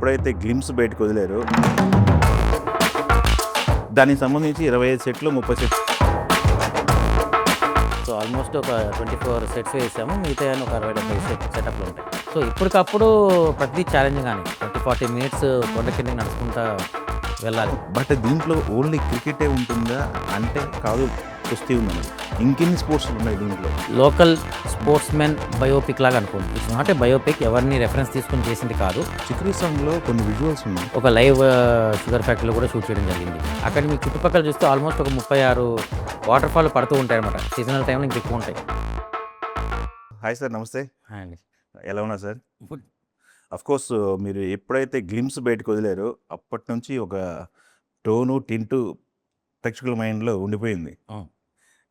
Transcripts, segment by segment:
ఎప్పుడైతే గ్లిమ్స్ బయటకు వదిలారో దానికి సంబంధించి 25 సెట్లు 30 సెట్లు సో ఆల్మోస్ట్ ఒక 24 సెట్స్ వేసాము. మిగతా ఒక 60-70 సెటప్లు ఉంటాయి. సో ఇప్పటికప్పుడు ప్రతిదీ ఛాలెంజ్ కానీ 30-40 మినిట్స్ కొండ కిందకి నడుచుకుంటా వెళ్ళాలి. బట్ దీంట్లో ఓన్లీ క్రికెటే ఉంటుందా అంటే కాదు, కుస్తీ ఉందన్నది. ఇంకెన్ని స్పోర్ట్స్ ఉన్నాయి దీంట్లో? లోకల్ స్పోర్ట్స్ మెన్ బయోపిక్ లాగా అనుకోండి. ఇట్స్ నాట్ ఏ బయోపిక్, ఎవరిని రెఫరెన్స్ తీసుకుని చేసింది కాదు. చిక్రీ సాంగ్లో కొన్ని విజువల్స్ ఉన్నాయి. ఒక లైవ్ షుగర్ ఫ్యాక్టరీలో కూడా షూట్ చేయడం జరిగింది. అక్కడ మీకు చుట్టుపక్కల చూస్తే ఆల్మోస్ట్ ఒక 36 వాటర్ ఫాల్ పడుతూ ఉంటాయి అనమాట. సీజనల్ టైంలో ఇంక ఎక్కువ ఉంటాయి. హాయ్ సార్, నమస్తే. అండి ఎలా ఉన్నారు సార్? కోర్స్ మీరు ఎప్పుడైతే గ్లిమ్స్ బయటకు వదిలారో అప్పటి నుంచి ఒక టోను టింటు ప్రేక్షకుల మైండ్లో ఉండిపోయింది.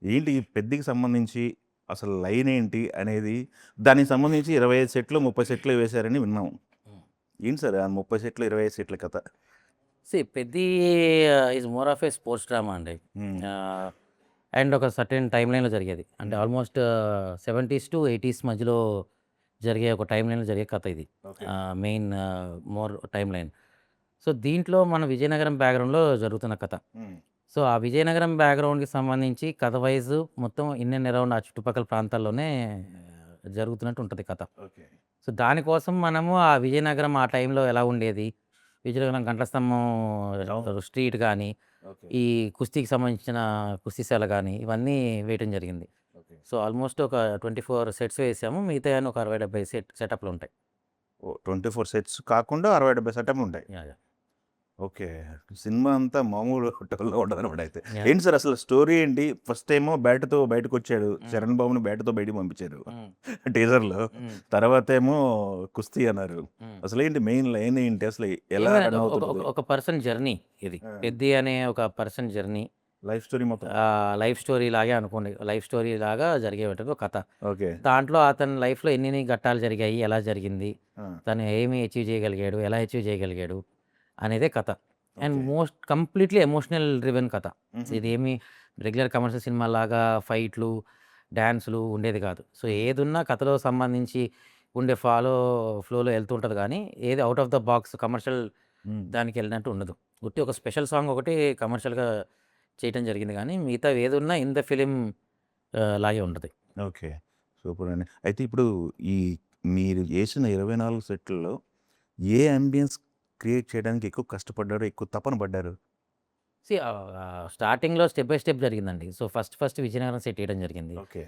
ఏంటి ఈ పెద్దకి సంబంధించి అసలు లైన్ ఏంటి అనేది, దానికి సంబంధించి 25 సెట్లు 30 సెట్లు వేశారని విన్నాము. ఏంటి సార్ ఆ 30 సెట్లు 25 సెట్ల కథ? Peddi is more of A sports drama అండి. అండ్ ఒక సర్టెన్ టైం లైన్లో జరిగేది. అంటే ఆల్మోస్ట్ 70s to 80s మధ్యలో జరిగే ఒక టైం లైన్లో జరిగే కథ ఇది. Main more time line. So దీంట్లో మన విజయనగరం బ్యాక్గ్రౌండ్లో జరుగుతున్న కథ. సో ఆ విజయనగరం బ్యాక్గ్రౌండ్కి సంబంధించి కథ వైజ్ మొత్తం ఇన్ అండ్ అరౌండ్ ఆ చుట్టుపక్కల ప్రాంతాల్లోనే జరుగుతున్నట్టు ఉంటుంది కథ. సో దానికోసం మనము ఆ విజయనగరం ఆ టైంలో ఎలా ఉండేది, విజయనగరం గంటస్తంభం స్ట్రీట్ కానీ, ఈ కుస్తీకి సంబంధించిన కుస్తీశాల కానీ ఇవన్నీ వేయటం జరిగింది. సో ఆల్మోస్ట్ ఒక 24 సెట్స్ వేసాము. మిగతా ఒక 60-70 సెటప్లు ఉంటాయి. 24 సెట్స్ కాకుండా 60-70 సెటప్లు ఉంటాయి. ఓకే, సినిమా అంతా మామూలు టోల్లో ఉండదు అనమాట. అయితే ఏంటి సార్ అసలు స్టోరీ ఏంటి? ఫస్ట్ ఏమో బ్యాట్తో బయటకు వచ్చాడు, చరణ్ బాబుని బ్యాట్తో బయటకు పంపించారు టీజర్లో. తర్వాత ఏమో కుస్తీ అన్నారు. అసలు ఏంటి మెయిన్ లైన్ ఏంటి? అసలు ఎలా రన్ అవుతుంది? ఒక పర్సన్ జర్నీ ఇది. పెద్ది అనే ఒక పర్సన్ జర్నీ, లైఫ్ స్టోరీ మొత్తం లైఫ్ స్టోరీ లాగే అనుకోండి. లైఫ్ స్టోరీ లాగా జరిగేటువంటి ఒక కథ. ఓకే, దాంట్లో అతని లైఫ్లో ఎన్ని ఘట్టాలు జరిగాయి, ఎలా జరిగింది, తను ఏమి అచీవ్ చేయగలిగాడు, ఎలా అచీవ్ చేయగలిగాడు అనేదే కథ. And most completely emotional driven కథ. ఇది ఏమి రెగ్యులర్ కమర్షియల్ సినిమా లాగా ఫైట్లు డ్యాన్సులు ఉండేది కాదు. సో ఏదున్నా కథలో సంబంధించి ఉండే ఫ్లోలో వెళ్తుంటుంది, కానీ ఏది out of the box commercial దానికి వెళ్ళినట్టు ఉండదు. ఉట్టి ఒక స్పెషల్ సాంగ్ ఒకటి కమర్షియల్గా చేయటం జరిగింది, కానీ మిగతా ఏదున్నా ఇన్ ద ఫిలిం లాగే ఉంటుంది. ఓకే, సూపర్ అండి. అయితే ఇప్పుడు ఈ మీరు చేసిన 24 సెట్లలో ఏ అంబియన్స్ క్రియేట్ చేయడానికి ఎక్కువ కష్టపడ్డారు, ఎక్కువ తపన పడ్డారు? స్టార్టింగ్లో స్టెప్ బై స్టెప్ జరిగిందండి. సో ఫస్ట్ విజయనగరం సెట్ వేయడం జరిగింది. ఓకే,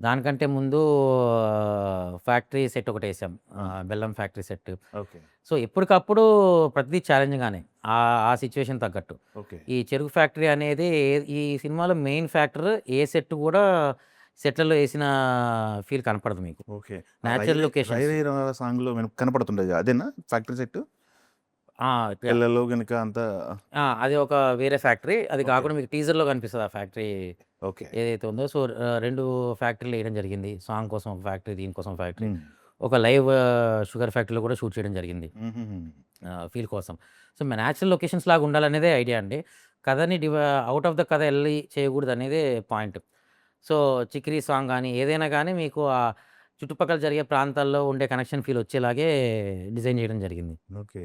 దానికంటే ముందు ఫ్యాక్టరీ సెట్ ఒకటి వేసాం, బెల్లం ఫ్యాక్టరీ సెట్. ఓకే, సో ఎప్పటికప్పుడు ప్రతిదీ ఛాలెంజ్గానే ఆ సిచ్యువేషన్ తగ్గట్టు. ఓకే. ఈ చెరుకు ఫ్యాక్టరీ అనేది ఈ సినిమాలో మెయిన్ ఫ్యాక్టర్. ఏ సెట్ కూడా సెట్లలో వేసిన ఫీల్ కనపడదు మీకు. ఓకే, న్యాచురల్ లొకేషన్ సాంగ్లో కనపడుతుండేది అదేనా ఫ్యాక్టరీ సెట్? పిల్లలు కనుక అంతా అది ఒక వేరే ఫ్యాక్టరీ. అది కాకుండా మీకు టీజర్లో కనిపిస్తుంది ఆ ఫ్యాక్టరీ ఓకే ఏదైతే ఉందో. సో 2 ఫ్యాక్టరీలు వేయడం జరిగింది. సాంగ్ కోసం ఒక ఫ్యాక్టరీ, దీనికోసం ఫ్యాక్టరీ. ఒక లైవ్ షుగర్ ఫ్యాక్టరీలో కూడా షూట్ చేయడం జరిగింది ఫీల్ కోసం. సో న్యాచురల్ లొకేషన్స్ లాగా ఉండాలనేదే ఐడియా అండి. కథని అవుట్ ఆఫ్ ద కథ వెళ్ళి చేయకూడదు అనేదే పాయింట్. సో చిక్రీ సాంగ్ కానీ ఏదైనా కానీ మీకు ఆ చుట్టుపక్కల జరిగే ప్రాంతాల్లో ఉండే కనెక్షన్ ఫీల్ వచ్చేలాగే డిజైన్ చేయడం జరిగింది. ఓకే,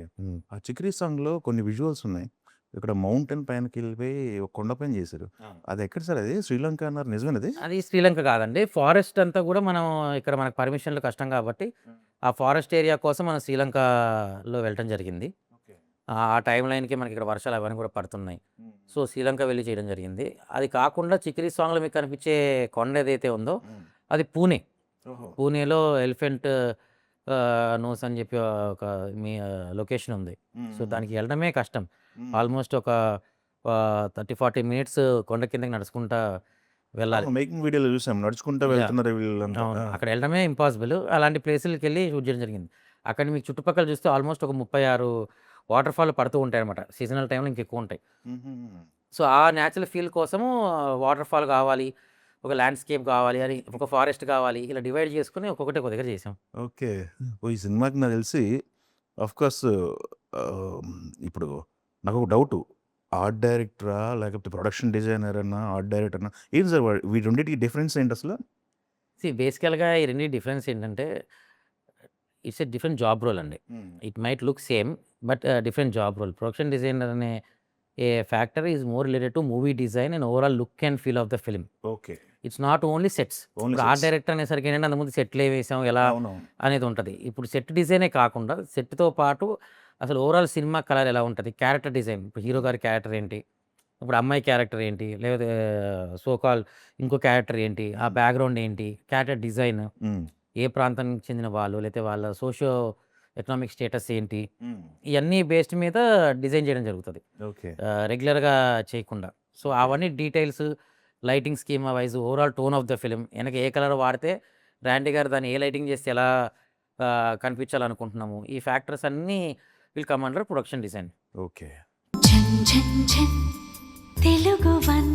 ఆ చిక్రీ సాంగ్లో కొన్ని విజువల్స్ ఉన్నాయి. ఇక్కడ మౌంటైన్ పైనకి వెళ్ళిపోయి ఒక కొండ పైన చేశారు. అది ఎక్కడ సార్? అది శ్రీలంక అన్నారు, నిజమేనది? అది శ్రీలంక కాదండి. ఫారెస్ట్ అంతా కూడా మనం ఇక్కడ మనకు పర్మిషన్లు కష్టం కాబట్టి ఆ ఫారెస్ట్ ఏరియా కోసం మనం శ్రీలంకలో వెళ్ళటం జరిగింది. ఆ టైం లైన్కి మనకి ఇక్కడ వర్షాలు అవన్నీ కూడా పడుతున్నాయి. సో శ్రీలంక వెళ్ళి చేయడం జరిగింది. అది కాకుండా చిక్రీ సాంగ్లో మీకు కనిపించే కొండ ఏదైతే ఉందో అది పూణేలో ఎలిఫెంట్ నోస్ అని చెప్పి ఒక మీ లొకేషన్ ఉంది. సో దానికి వెళ్ళడమే కష్టం. ఆల్మోస్ట్ ఒక 30-40 మినిట్స్ కొండ కిందకి నడుచుకుంటా వెళ్ళాలి. మేకింగ్ వీడియోలో చూసాం, నడుచుకుంటూ వెళ్తున్నారు వీళ్ళంతా. అక్కడ వెళ్ళడమే ఇంపాసిబుల్. అలాంటి ప్లేసులకి వెళ్ళి షూట్ చేయడం జరిగింది. అక్కడ మీకు చుట్టుపక్కల చూస్తే ఆల్మోస్ట్ ఒక 36 వాటర్ ఫాల్ పడుతూ ఉంటాయి అనమాట. సీజనల్ టైంలో ఇంకెక్కువ ఉంటాయి. సో ఆ న్యాచురల్ ఫీల్ కోసము వాటర్ ఫాల్ కావాలి, ఒక ల్యాండ్స్కేప్ కావాలి అని, ఒక ఫారెస్ట్ కావాలి, ఇలా డివైడ్ చేసుకుని ఒక్కొక్కటి ఒక దగ్గర చేసాం. ఓకే, ఈ సినిమాకి నాకు తెలిసి కోర్స్ ఇప్పుడు నాకు ఒక డౌట్, ఆర్ట్ డైరెక్టరా లేకపోతే ప్రొడక్షన్ డిజైనర్ అన్నా ఆర్ట్ డైరెక్టర్ అన్నా ఏంటి సార్ వీటి రెండింటికి డిఫరెన్స్ ఏంటి అసలు? బేసికల్గా ఈ రెండు డిఫరెన్స్ ఏంటంటే it's a different job role అండి. It might look same but different job role. Production designer అనే ఏ factor is more related to movie design and overall look and feel of the film. Okay. It's not only sets. Only ఇప్పుడు art director అనేసరికి ఏంటంటే అంతకుముందు సెట్లు వేసాం ఎలా అవునవును. అనేది ఉంటుంది. ఇప్పుడు సెట్ డిజైనే కాకుండా సెట్‌తో పాటు అసలు ఓవరాల్ సినిమా కలర్ ఎలా ఉంటది, క్యారెక్టర్ డిజైన్, ఇప్పుడు హీరో గారి క్యారెక్టర్ ఏంటి, ఇప్పుడు అమ్మాయి క్యారెక్టర్ ఏంటి, లేకపోతే సో కాల్డ్ ఇంకో క్యారెక్టర్ ఏంటి, ఆ బ్యాక్‌గ్రౌండ్ ఏంటి, క్యారెక్టర్ డిజైన్, హ్మ్. ఏ ప్రాంతానికి చెందిన వాళ్ళు, లేకపోతే వాళ్ళ సోషియో ఎకనామిక్ స్టేటస్ ఏంటి, హ్మ్. ఇయన్నీ బేస్డ్ మీద డిజైన్ చేయడం జరుగుతది. ఓకే. రెగ్యులర్‌గా చేయకుండా. సో, అవన్నీ details, lighting schema wise overall tone of the film ఎనక ఏ కలర్ వాడితే, రాండీ గారు దాన్ని ఏ లైటింగ్ చేస్తే ఎలా కనిపించాలనుకుంటున్నాము. ఈ ఫ్యాక్టర్స్ అన్నీ will come under production design. Okay. ఝన్ ఝన్ ఝన్ తెలుగు వన్